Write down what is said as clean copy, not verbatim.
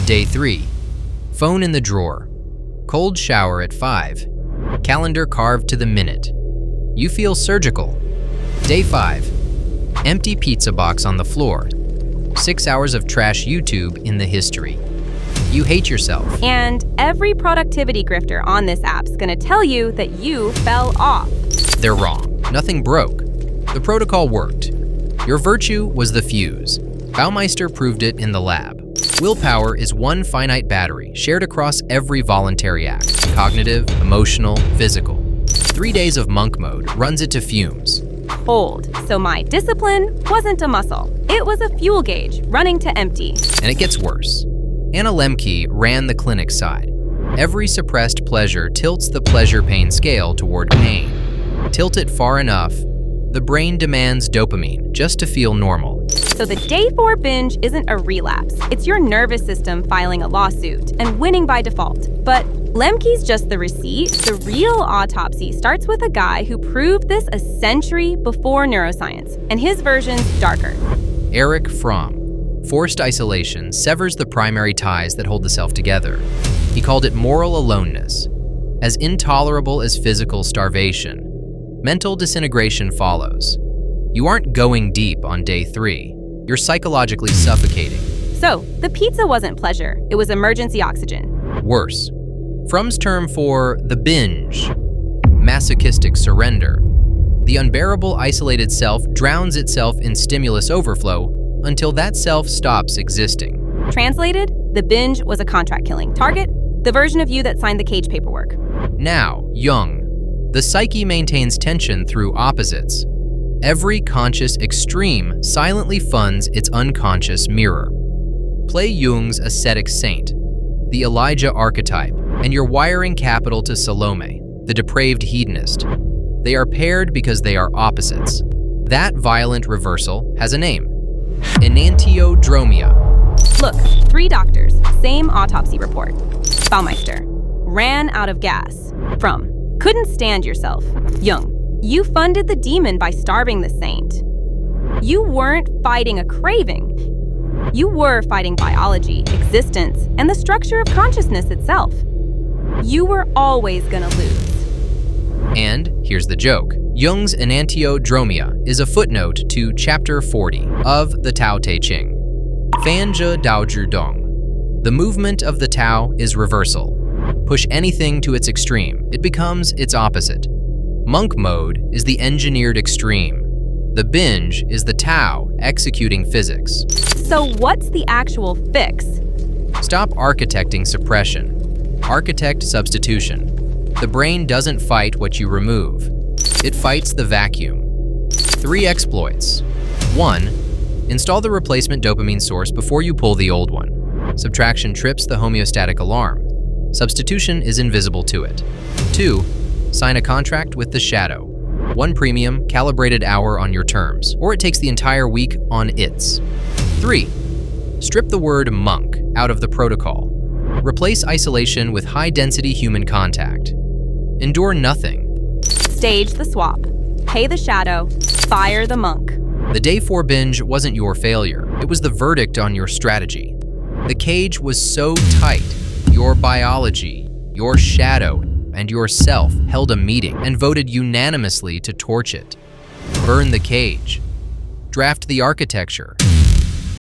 Day 3. Phone in the drawer. Cold shower at 5. Calendar carved to the minute. You feel surgical. Day 5. Empty pizza box on the floor. 6 hours of trash YouTube in the history. You hate yourself. And every productivity grifter on this app's gonna tell you that you fell off. They're wrong. Nothing broke. The protocol worked. Your virtue was the fuse. Baumeister proved it in the lab. Willpower is one finite battery shared across every voluntary act, cognitive, emotional, physical. 3 days of monk mode runs it to fumes. Cold. So my discipline wasn't a muscle. It was a fuel gauge running to empty. And it gets worse. Anna Lemke ran the clinic side. Every suppressed pleasure tilts the pleasure-pain scale toward pain. Tilt it far enough, the brain demands dopamine just to feel normal. So the Day 4 binge isn't a relapse. It's your nervous system filing a lawsuit and winning by default. But Lemke's just the receipt. The real autopsy starts with a guy who proved this a century before neuroscience, and his version's darker. Erich Fromm. Forced isolation severs the primary ties that hold the self together. He called it moral aloneness. As intolerable as physical starvation, mental disintegration follows. You aren't going deep on Day 3. You're psychologically suffocating. So, the pizza wasn't pleasure. It was emergency oxygen. Worse. Fromm's term for the binge, masochistic surrender. The unbearable isolated self drowns itself in stimulus overflow until that self stops existing. Translated, the binge was a contract killing. Target, the version of you that signed the cage paperwork. Now, Jung. The psyche maintains tension through opposites. Every conscious extreme silently funds its unconscious mirror. Play Jung's ascetic saint, the Elijah archetype, and your wiring capital to Salome, the depraved hedonist. They are paired because they are opposites. That violent reversal has a name. Enantiodromia. Look, 3 doctors, same autopsy report. Baumeister. Ran out of gas. Fromm. Couldn't stand yourself. Jung. You funded the demon by starving the saint. You weren't fighting a craving. You were fighting biology, existence, and the structure of consciousness itself. You were always gonna lose. And here's the joke. Jung's enantiodromia is a footnote to Chapter 40 of the Tao Te Ching. Fanja Dao Zhu Dong. The movement of the Tao is reversal. Push anything to its extreme, it becomes its opposite. Monk mode is the engineered extreme. The binge is the Tao executing physics. So what's the actual fix? Stop architecting suppression. Architect substitution. The brain doesn't fight what you remove. It fights the vacuum. 3 exploits. 1. Install the replacement dopamine source before you pull the old one. Subtraction trips the homeostatic alarm. Substitution is invisible to it. 2. Sign a contract with the shadow. 1 premium, calibrated hour on your terms, or it takes the entire week on its. 3. Strip the word monk out of the protocol. Replace isolation with high-density human contact. Endure nothing. Stage the swap. Pay the shadow. Fire the monk. The Day 4 binge wasn't your failure. It was the verdict on your strategy. The cage was so tight, your biology, your shadow, and yourself held a meeting and voted unanimously to torch it. Burn the cage. Draft the architecture.